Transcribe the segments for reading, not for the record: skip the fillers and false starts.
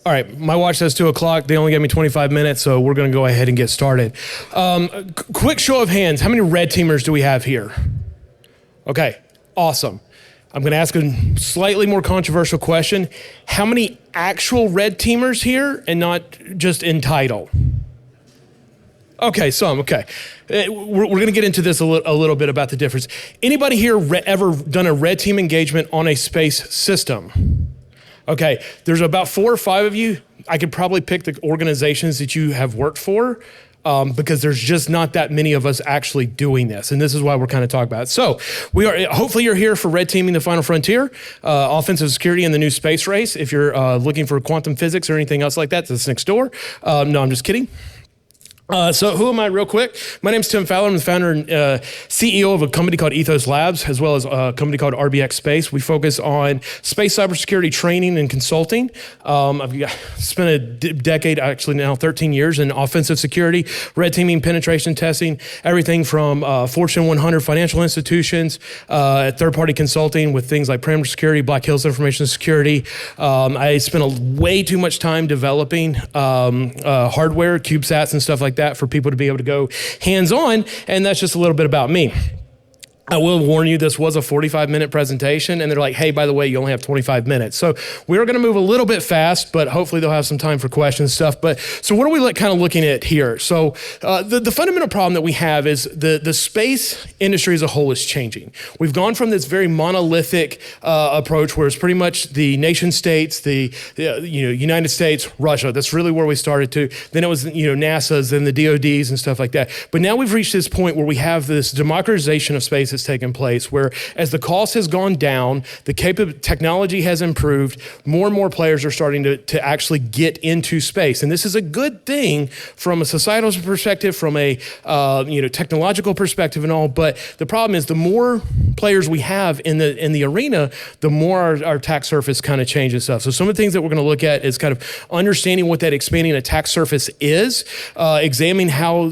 All right, my watch says 2 o'clock. They only gave me 25 minutes, so we're going to go ahead and get started. Quick show of hands. How many red teamers do we have here? Okay, awesome. I'm going to ask a slightly more controversial question. How many actual red teamers here and not just in title? Okay, some, okay. We're going to get into this a little bit about the difference. Anybody here ever done a red team engagement on a space system? Okay, there's about 4 or 5 of you. I could probably pick the organizations that you have worked for because there's just not that many of us actually doing this. And this is why we're kind of talking about it. So hopefully you're here for red teaming the final frontier, offensive security in the new space race. If you're looking for quantum physics or anything else like that, that's next door. No, I'm just kidding. So who am I real quick? My name's Tim Fowler. I'm the founder and CEO of a company called Ethos Labs, as well as a company called RBX Space. We focus on space cybersecurity training and consulting. I've spent a decade, actually now 13 years in offensive security, red teaming, penetration testing, everything from Fortune 100 financial institutions, third-party consulting with things like perimeter security, Black Hills information security. I spent way too much time developing hardware, CubeSats and stuff like that for people to be able to go hands-on, and that's just a little bit about me. I will warn you, this was a 45-minute presentation, and they're like, hey, by the way, you only have 25 minutes. So we're going to move a little bit fast, but hopefully they'll have some time for questions and stuff. But so what are we kind of looking at here? So the fundamental problem that we have is the space industry as a whole is changing. We've gone from this very monolithic approach where it's pretty much the nation states, the United States, Russia. That's really where we started to. Then it was NASA's and the DODs and stuff like that. But now we've reached this point where we have this democratization of space that's taken place, where as the cost has gone down, the technology has improved, more and more players are starting to actually get into space. And this is a good thing from a societal perspective, from a technological perspective and all. But the problem is the more players we have in the arena, the more our attack surface kind of changes stuff. So some of the things that we're going to look at is kind of understanding what that expanding attack surface is, examining how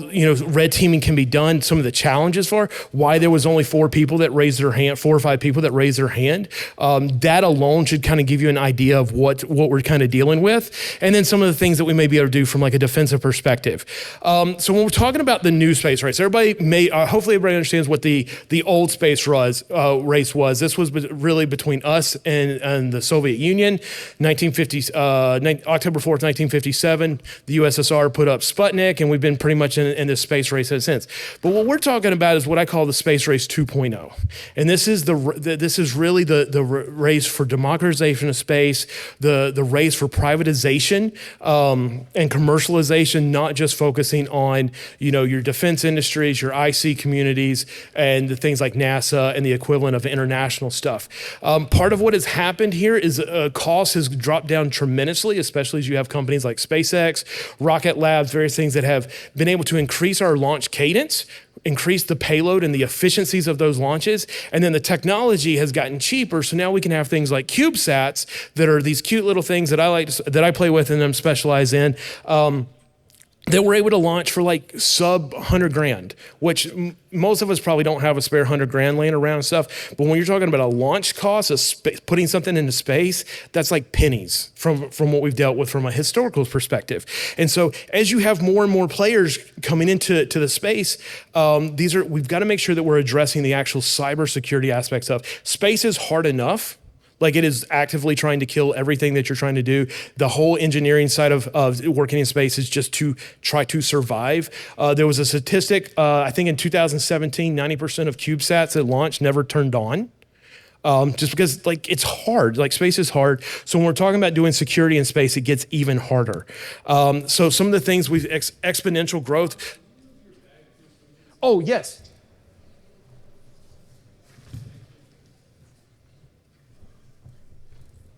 red teaming can be done, some of the challenges for why there was only 4 people that raised their hand, 4 or 5 people that raised their hand. That alone should kind of give you an idea of what we're kind of dealing with. And then some of the things that we may be able to do from like a defensive perspective. So when we're talking about the new space race, hopefully everybody understands what the old space race was. This was really between us and the Soviet Union. October 4th, 1957, the USSR put up Sputnik, and we've been pretty much in this space race since. But what we're talking about is what I call the space race 2.0. And this is really the race for democratization of space, the race for privatization and commercialization, not just focusing on your defense industries, your IC communities, and the things like NASA and the equivalent of international stuff. Part of what has happened here is cost has dropped down tremendously, especially as you have companies like SpaceX, Rocket Labs, various things that have been able to increase our launch cadence, increase the payload and the efficiencies of those launches. And then the technology has gotten cheaper. So now we can have things like CubeSats that are these cute little things that I play with and I'm specialize in. That we're able to launch for like sub 100 grand, which most of us probably don't have a spare 100 grand laying around and stuff. But when you're talking about a launch cost of putting something into space, that's like pennies from what we've dealt with from a historical perspective. And so as you have more and more players coming into the space, we've got to make sure that we're addressing the actual cybersecurity aspects of space is hard enough. Like it is actively trying to kill everything that you're trying to do. The whole engineering side of working in space is just to try to survive. There was a statistic, I think in 2017, 90% of CubeSats at launch never turned on. Just because it's hard, space is hard. So when we're talking about doing security in space, it gets even harder. So some of the things exponential growth. Oh, yes.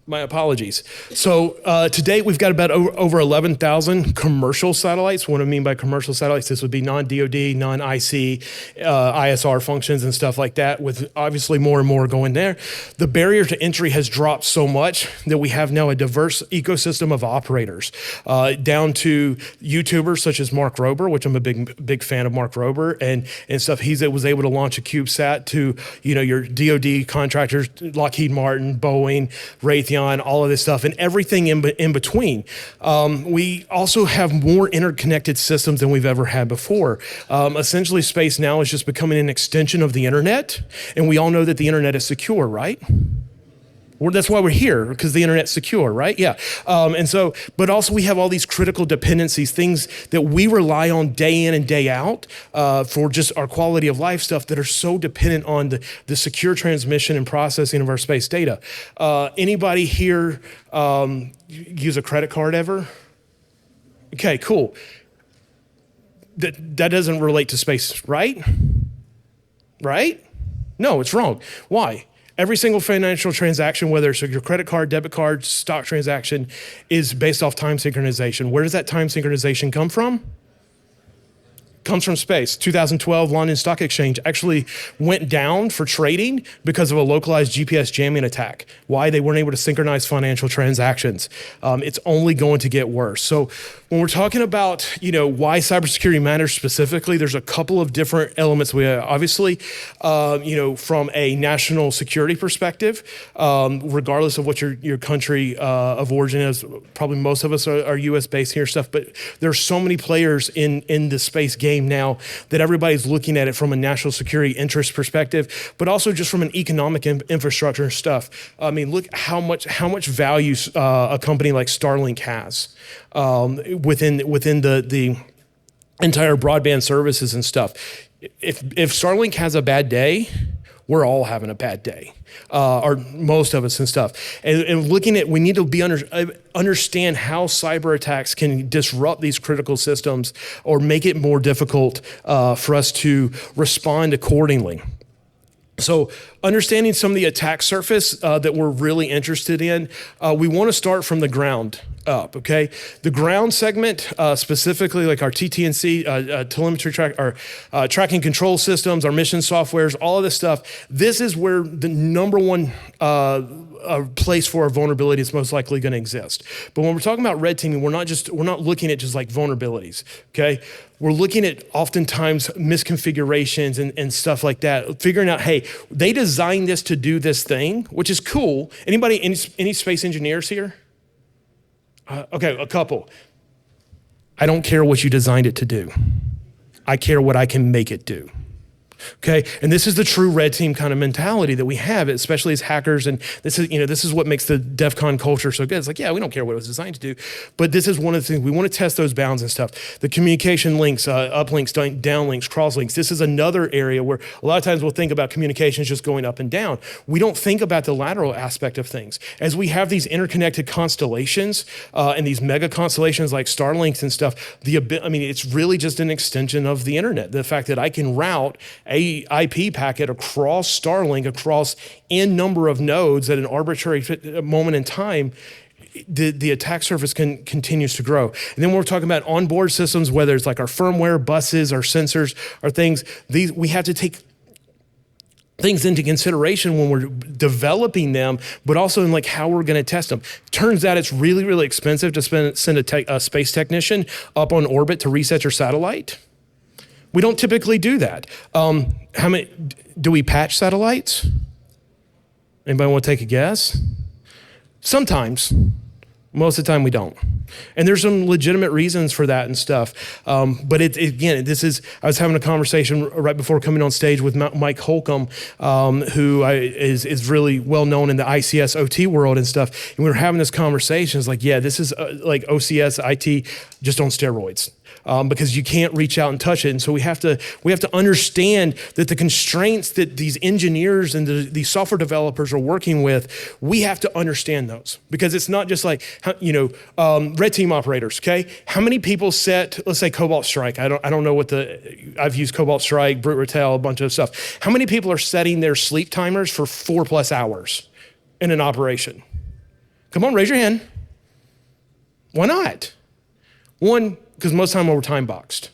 My apologies. So to date, we've got about over 11,000 commercial satellites. What I mean by commercial satellites, this would be non-DOD, non-IC, ISR functions and stuff like that, with obviously more and more going there. The barrier to entry has dropped so much that we have now a diverse ecosystem of operators, down to YouTubers such as Mark Rober, which I'm a big fan of Mark Rober, and stuff. He was able to launch a CubeSat to your DOD contractors, Lockheed Martin, Boeing, Raytheon, Pantheon, all of this stuff, and everything in between. We also have more interconnected systems than we've ever had before. Essentially, space now is just becoming an extension of the internet, and we all know that the internet is secure, right? Well, that's why we're here, because the internet's secure, right? Yeah. But also we have all these critical dependencies, things that we rely on day in and day out for just our quality of life stuff that are so dependent on the secure transmission and processing of our space data. Anybody here use a credit card ever? Okay, cool. That doesn't relate to space, right? Right? No, it's wrong. Why? Every single financial transaction, whether it's your credit card, debit card, stock transaction, is based off time synchronization. Where does that time synchronization come from? Comes from space. 2012, London Stock Exchange actually went down for trading because of a localized GPS jamming attack. Why? They weren't able to synchronize financial transactions. It's only going to get worse. So when we're talking about, why cybersecurity matters specifically, there's a couple of different elements. We obviously, from a national security perspective, regardless of what your country of origin is, probably most of us are U.S. based here stuff, but there's so many players in the space game now that everybody's looking at it from a national security interest perspective, but also just from an economic infrastructure and stuff. I mean, look how much value a company like Starlink has within the entire broadband services and stuff. If Starlink has a bad day, we're all having a bad day, or most of us and stuff. And looking at, we need to understand how cyber attacks can disrupt these critical systems or make it more difficult for us to respond accordingly. So understanding some of the attack surface that we're really interested in, we want to start from the ground up, okay? The ground segment, specifically like our TTNC, telemetry tracking control systems, our mission softwares, all of this stuff, this is where the number one place for a vulnerability is most likely going to exist. But when we're talking about red teaming, we're not looking at just like vulnerabilities, okay? We're looking at oftentimes misconfigurations and stuff like that, figuring out, hey, they designed this to do this thing, which is cool. Anybody, any space engineers here? Okay, a couple. I don't care what you designed it to do. I care what I can make it do. Okay, and this is the true red team kind of mentality that we have, especially as hackers. And this is what makes the DEF CON culture so good. It's like, yeah, we don't care what it was designed to do, but this is one of the things we want to test those bounds and stuff. The communication links, uplinks, downlinks, crosslinks. This is another area where a lot of times we'll think about communications just going up and down. We don't think about the lateral aspect of things. As we have these interconnected constellations and these mega constellations like Starlinks and stuff, it's really just an extension of the internet. The fact that I can route a IP packet across Starlink, across n number of nodes at an arbitrary moment in time, the attack surface continues to grow. And then when we're talking about onboard systems, whether it's like our firmware, buses, our sensors, our things, we have to take things into consideration when we're developing them, but also in like how we're going to test them. Turns out it's really, really expensive to send a space technician up on orbit to reset your satellite. We don't typically do that. How many do we patch satellites? Anybody want to take a guess? Sometimes. Most of the time we don't. And there's some legitimate reasons for that and stuff. But I was having a conversation right before coming on stage with Mike Holcomb, who is really well known in the ICS OT world and stuff. And we were having this conversation. It's like, yeah, this is like OCS IT just on steroids. Because you can't reach out and touch it. And so we have to understand that the constraints that these engineers and these software developers are working with, we have to understand those. Because it's not just like, red team operators, okay? How many people set, let's say Cobalt Strike. I don't know I've used Cobalt Strike, Brute Ratel, a bunch of stuff. How many people are setting their sleep timers for 4+ hours in an operation? Come on, raise your hand. Why not? One, because most of the time we're time boxed.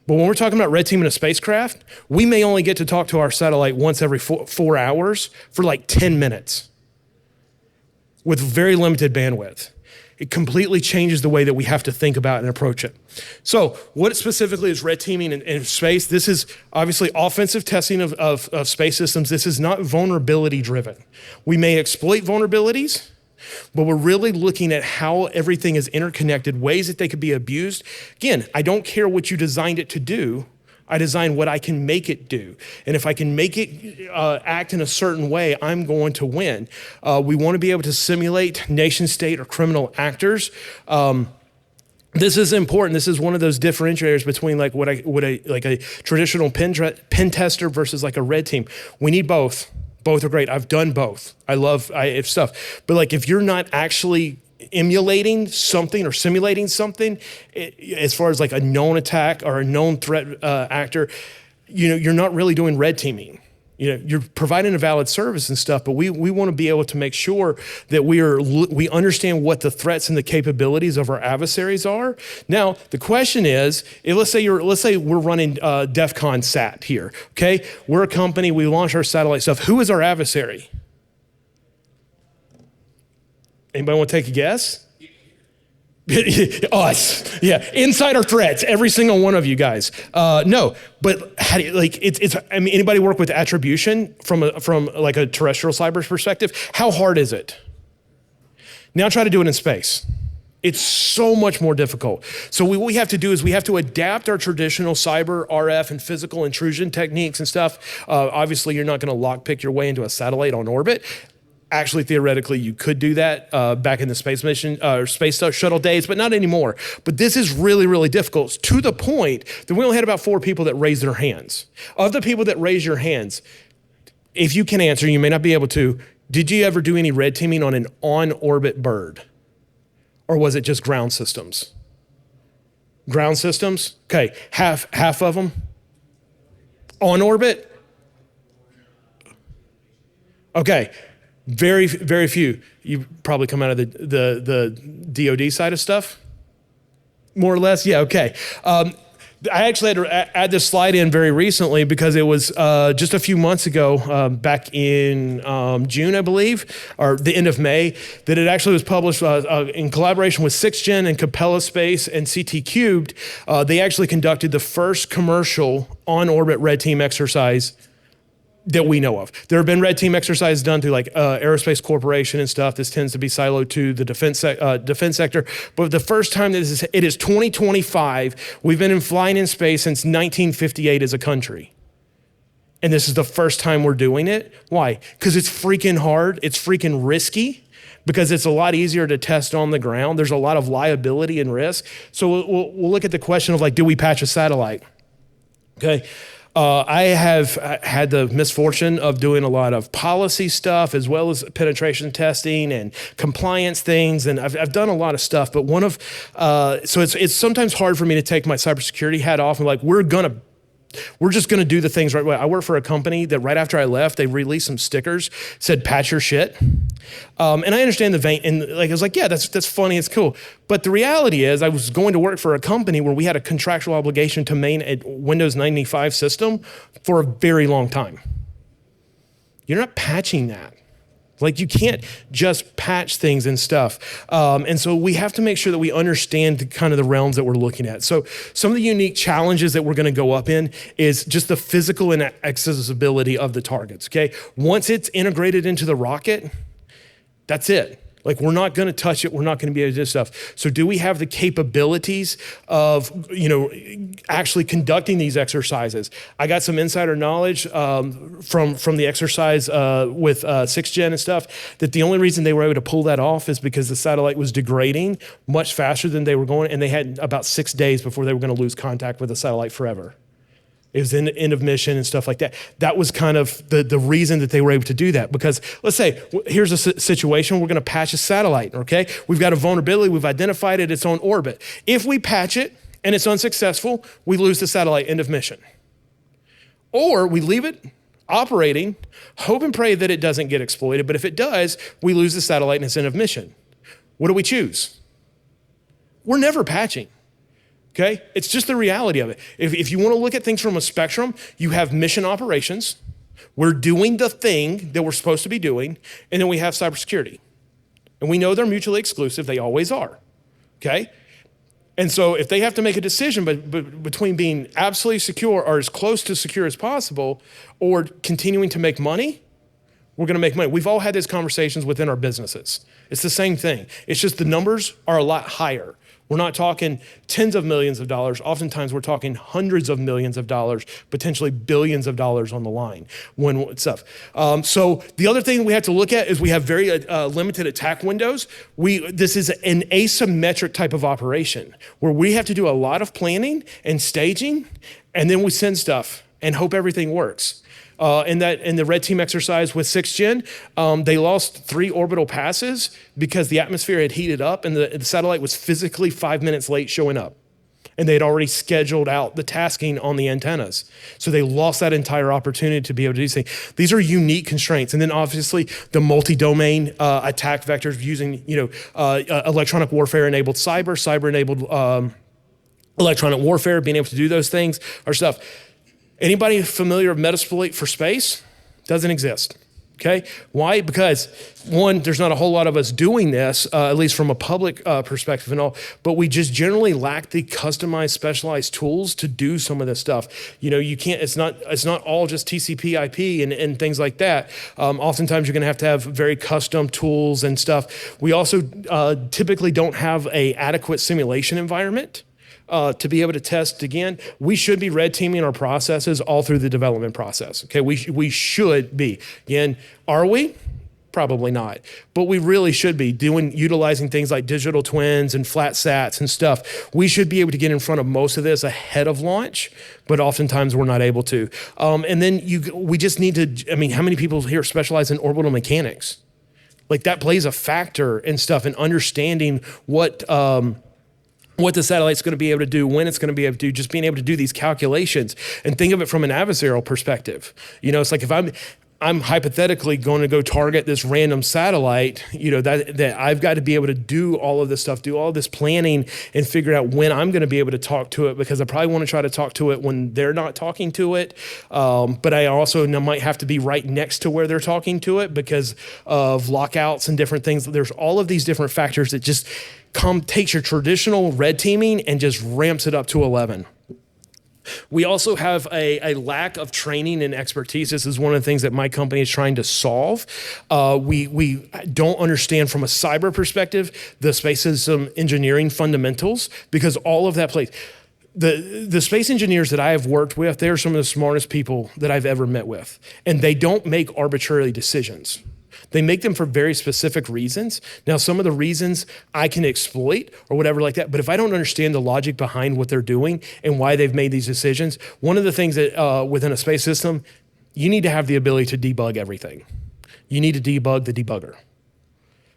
But when we're talking about red teaming a spacecraft, we may only get to talk to our satellite once every 4 hours for like 10 minutes with very limited bandwidth. It completely changes the way that we have to think about and approach it. So what specifically is red teaming in space? This is obviously offensive testing of space systems. This is not vulnerability driven. We may exploit vulnerabilities, but we're really looking at how everything is interconnected, ways that they could be abused. Again, I don't care what you designed it to do. I design what I can make it do. And if I can make it act in a certain way, I'm going to win. We want to be able to simulate nation state or criminal actors. This is important. This is one of those differentiators between like what a traditional pen tester versus like a red team. We need both. Both are great. I've done both. I love stuff. But like if you're not actually emulating something or simulating something, as far as like a known attack or a known threat actor, you're not really doing red teaming. You're providing a valid service and stuff, but we want to be able to make sure that we understand what the threats and the capabilities of our adversaries are. Now, the question is, let's say we're running DEF CON SAT here, okay? We're a company, we launch our satellite stuff. Who is our adversary? Anybody want to take a guess? Us, yeah, insider threats, every single one of you guys. No, but how do you, like it's? I mean, anybody work with attribution from like a terrestrial cyber perspective? How hard is it? Now try to do it in space. It's so much more difficult. So what we have to do is we have to adapt our traditional cyber, RF, and physical intrusion techniques and stuff. Obviously, you're not going to lockpick your way into a satellite on orbit. Actually, theoretically, you could do that back in the space mission or space shuttle days, but not anymore. But this is really, really difficult to the point that we only had about 4 people that raised their hands. Of the people that raised your hands, if you can answer, you may not be able to, did you ever do any red teaming on an on-orbit bird? Or was it just ground systems? Ground systems? Okay, half of them? On orbit? Okay. Very, very few. You probably come out of the DoD side of stuff, more or less. Yeah, okay. I actually had to add this slide in very recently because it was just a few months ago, back in June, I believe, or the end of May, that it actually was published in collaboration with 6th Gen and Capella Space and CT Cubed. They actually conducted the first commercial on-orbit red team exercise that we know of. There have been red team exercises done through like Aerospace Corporation and stuff. This tends to be siloed to the defense sector. But the first time it is 2025. We've been flying in space since 1958 as a country. And this is the first time we're doing it. Why? Because it's freaking hard. It's freaking risky because it's a lot easier to test on the ground. There's a lot of liability and risk. So we'll look at the question of like, do we patch a satellite? Okay. I have had the misfortune of doing a lot of policy stuff as well as penetration testing and compliance things, and I've done a lot of stuff. But so it's sometimes hard for me to take my cybersecurity hat off and like we're just gonna do the things right way. I work for a company that right after I left, they released some stickers, said patch your shit. And I understand the vein, and like I was like, yeah, that's funny, it's cool. But the reality is I was going to work for a company where we had a contractual obligation to maintain a Windows 95 system for a very long time. You're not patching that. Like you can't just patch things and stuff. And so we have to make sure that we understand the realms that we're looking at. So some of the unique challenges that we're gonna go up in is just the physical and accessibility of the targets, okay? Once it's integrated into the rocket, that's it. Like we're not gonna touch it, we're not gonna be able to do stuff. So do we have the capabilities of, actually conducting these exercises? I got some insider knowledge from the exercise with 6th Gen and stuff, that the only reason they were able to pull that off is because the satellite was degrading much faster than they were going, and they had about 6 days before they were gonna lose contact with the satellite forever. It was in the end of mission and stuff like that. That was kind of the reason that they were able to do that. Because let's say, here's a situation, we're gonna patch a satellite, okay? We've got a vulnerability, we've identified it, it's on orbit. If we patch it and it's unsuccessful, we lose the satellite, end of mission. Or we leave it operating, hope and pray that it doesn't get exploited, but if it does, we lose the satellite and it's end of mission. What do we choose? We're never patching. Okay, it's just the reality of it. If you want to look at things from a spectrum, you have mission operations. We're doing the thing that we're supposed to be doing, and then we have cybersecurity. And we know they're mutually exclusive, they always are, okay? And so if they have to make a decision between being absolutely secure or as close to secure as possible or continuing to make money, We're going to make money. We've all had these conversations within our businesses. It's the same thing. It's just the numbers are a lot higher. We're not talking tens of millions of dollars. Oftentimes we're talking hundreds of millions of dollars, potentially billions of dollars on the line when stuff. So the other thing we have to look at is we have very limited attack windows. This is an asymmetric type of operation where we have to do a lot of planning and staging, and then we send stuff and hope everything works. In the red team exercise with 6th Gen, they lost 3 orbital passes because the atmosphere had heated up and the satellite was physically 5 minutes late showing up. And they had already scheduled out the tasking on the antennas. So they lost that entire opportunity to be able to do these things. These are unique constraints. And then obviously the multi-domain attack vectors using electronic warfare-enabled cyber-enabled electronic warfare, being able to do those things are stuff. Anybody familiar with Metasploit for space? Doesn't exist, okay? Why? Because one, there's not a whole lot of us doing this, at least from a public perspective and all, but we just generally lack the customized, specialized tools to do some of this stuff. You can't, it's not all just TCP IP and things like that. Oftentimes you're gonna have very custom tools and stuff. We also typically don't have a adequate simulation environment to be able to test again. We should be red teaming our processes all through the development process. Okay, we should be. Again, are we? Probably not, but we really should be utilizing things like digital twins and flat sats and stuff. We should be able to get in front of most of this ahead of launch, but oftentimes we're not able to. And then we just need to. I mean, how many people here specialize in orbital mechanics? Like that plays a factor and stuff, and understanding what the satellite's going to be able to do, when it's going to be able to do, just being able to do these calculations and think of it from an adversarial perspective. It's like if I'm hypothetically going to go target this random satellite, that I've got to be able to do all of this stuff, do all this planning and figure out when I'm going to be able to talk to it, because I probably want to try to talk to it when they're not talking to it. But I also might have to be right next to where they're talking to it because of lockouts and different things. There's all of these different factors that just takes your traditional red teaming and just ramps it up to 11. We also have a lack of training and expertise. This is one of the things that my company is trying to solve. We don't understand from a cyber perspective the space system engineering fundamentals, because all of that plays. The space engineers that I have worked with, they're some of the smartest people that I've ever met with, and they don't make arbitrary decisions. They make them for very specific reasons. Now, some of the reasons I can exploit or whatever like that, but if I don't understand the logic behind what they're doing and why they've made these decisions, one of the things that within a space system, you need to have the ability to debug everything. You need to debug the debugger,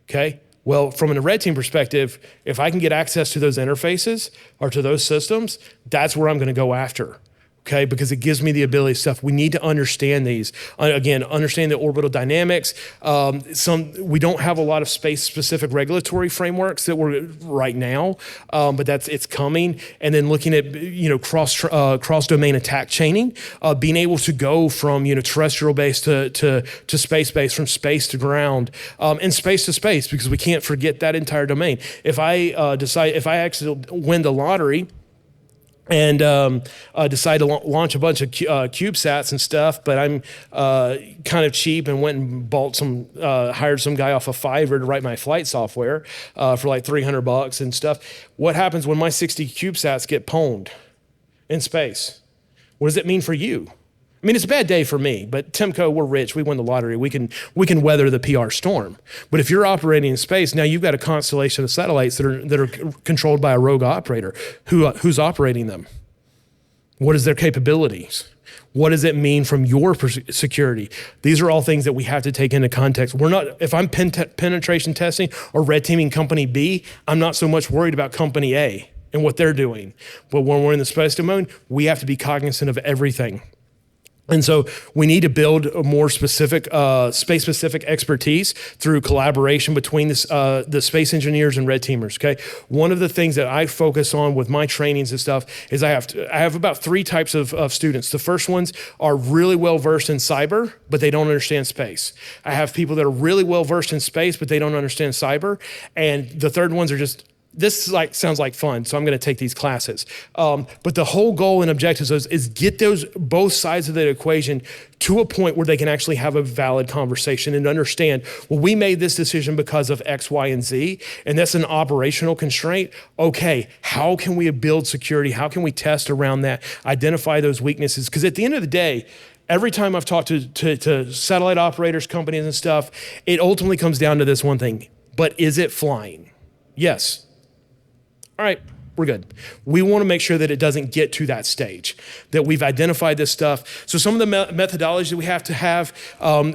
okay? Well, from a red team perspective, if I can get access to those interfaces or to those systems, that's where I'm gonna go after. Okay, because it gives me the ability to stuff. We need to understand these. Again, understand the orbital dynamics. We don't have a lot of space-specific regulatory frameworks that we're right now, but it's coming. And then looking at cross-domain attack chaining, being able to go from terrestrial base to space base, from space to ground, and space to space, because we can't forget that entire domain. If I actually win the lottery and decide to launch a bunch of CubeSats and stuff, but I'm kind of cheap and went and hired some guy off of Fiverr to write my flight software for like $300 and stuff. What happens when my 60 CubeSats get pwned in space? What does it mean for you? I mean, it's a bad day for me, but Timco, we're rich. We won the lottery. We can weather the PR storm. But if you're operating in space, now you've got a constellation of satellites that are controlled by a rogue operator. Who's operating them? What is their capabilities? What does it mean from your security? These are all things that we have to take into context. If I'm penetration testing or red teaming company B, I'm not so much worried about company A and what they're doing. But when we're in the space domain, we have to be cognizant of everything. And so we need to build a more specific, space-specific expertise through collaboration between the space engineers and red teamers, okay? One of the things that I focus on with my trainings and stuff is I have about 3 types of students. The first ones are really well-versed in cyber, but they don't understand space. I have people that are really well-versed in space, but they don't understand cyber. And the third ones are just this sounds like fun, so I'm going to take these classes. But the whole goal and objectives is get those both sides of the equation to a point where they can actually have a valid conversation and understand, well, we made this decision because of X, Y, and Z, and that's an operational constraint. Okay, how can we build security? How can we test around that, identify those weaknesses? Because at the end of the day, every time I've talked to satellite operators, companies and stuff, it ultimately comes down to this one thing, but is it flying? Yes. All right, we're good. We want to make sure that it doesn't get to that stage, that we've identified this stuff. So some of the methodology that we have to have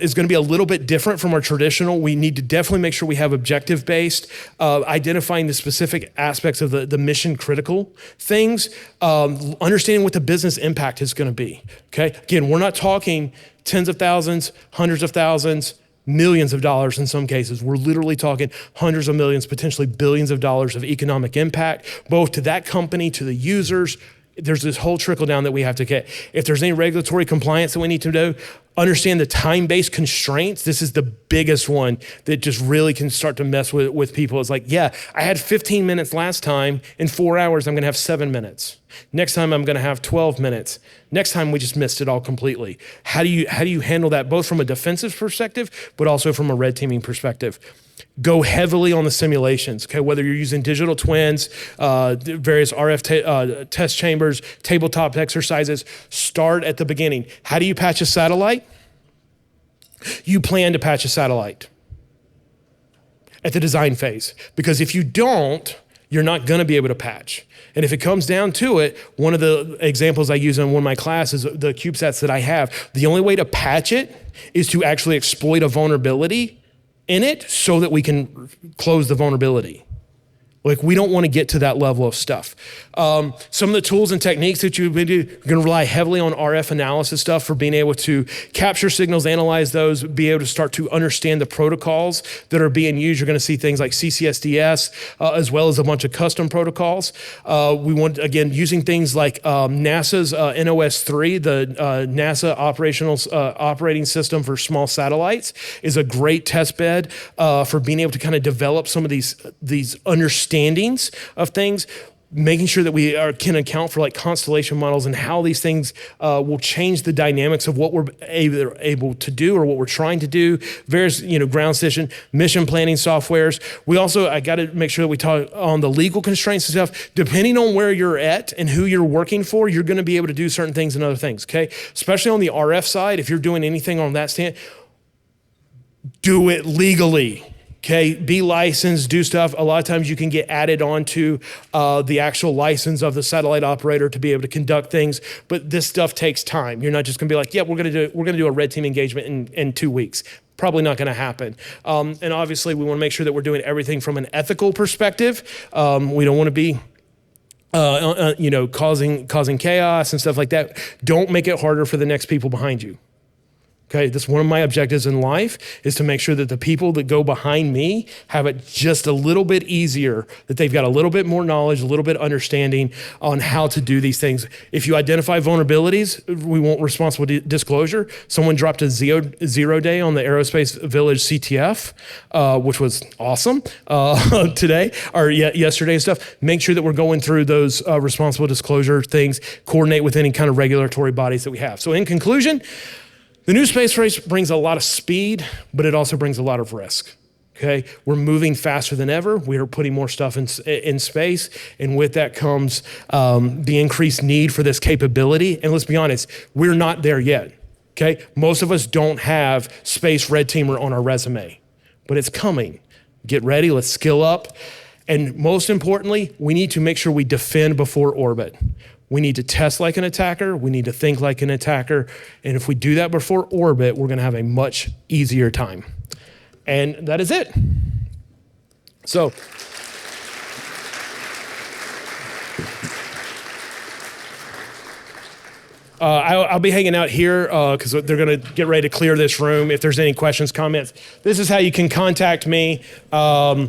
is going to be a little bit different from our traditional. We need to definitely make sure we have objective-based, identifying the specific aspects of the mission critical things, understanding what the business impact is going to be, okay? Again, we're not talking tens of thousands, hundreds of thousands, millions of dollars in some cases. We're literally talking hundreds of millions, potentially billions of dollars of economic impact, both to that company, to the users. There's this whole trickle down that we have to get. If there's any regulatory compliance that we need to do, understand the time-based constraints. This is the biggest one that just really can start to mess with people. It's like, yeah, I had 15 minutes last time. In 4 hours, I'm gonna have 7 minutes. Next time, I'm gonna have 12 minutes. Next time, we just missed it all completely. How do you handle that, both from a defensive perspective, but also from a red teaming perspective? Go heavily on the simulations, okay? Whether you're using digital twins, various RF test chambers, tabletop exercises, start at the beginning. How do you patch a satellite? You plan to patch a satellite at the design phase, because if you don't, you're not gonna be able to patch. And if it comes down to it, one of the examples I use in one of my classes, the CubeSats that I have, the only way to patch it is to actually exploit a vulnerability in it so that we can close the vulnerability. Like, we don't want to get to that level of stuff. Some of the tools and techniques that you're going to rely heavily on RF analysis stuff for being able to capture signals, analyze those, be able to start to understand the protocols that are being used. You're going to see things like CCSDS, as well as a bunch of custom protocols. We want, again, using things like NASA's NOS-3, the NASA operating system for small satellites, is a great test bed for being able to kind of develop some of these understandings of things, making sure that we can account for like constellation models and how these things will change the dynamics of what we're able to do or what we're trying to do. Various, ground station mission planning softwares. We also, I got to make sure that we talk on the legal constraints and stuff. Depending on where you're at and who you're working for, you're going to be able to do certain things and other things. Okay, especially on the RF side, if you're doing anything on that stand, do it legally. Okay, be licensed, do stuff. A lot of times you can get added onto the actual license of the satellite operator to be able to conduct things, but this stuff takes time. You're not just gonna be like, yeah, we're gonna do a red team engagement in 2 weeks. Probably not gonna happen. And obviously we wanna make sure that we're doing everything from an ethical perspective. We don't wanna be causing chaos and stuff like that. Don't make it harder for the next people behind you. Okay, that's one of my objectives in life, is to make sure that the people that go behind me have it just a little bit easier, that they've got a little bit more knowledge, a little bit understanding on how to do these things. If you identify vulnerabilities, we want responsible disclosure. Someone dropped a zero day on the Aerospace Village CTF, which was awesome today or yesterday and stuff. Make sure that we're going through those responsible disclosure things, coordinate with any kind of regulatory bodies that we have. So in conclusion, the new space race brings a lot of speed, but it also brings a lot of risk, okay? We're moving faster than ever. We are putting more stuff in space, and with that comes the increased need for this capability. And let's be honest, we're not there yet, okay? Most of us don't have space red teamer on our resume, but it's coming. Get ready, let's skill up. And most importantly, we need to make sure we defend before orbit. We need to test like an attacker. We need to think like an attacker. And if we do that before orbit, we're gonna have a much easier time. And that is it. So, I'll be hanging out here because they're gonna get ready to clear this room. If there's any questions, comments, this is how you can contact me. I'll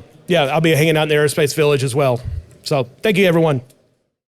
be hanging out in the Aerospace Village as well. So thank you, everyone.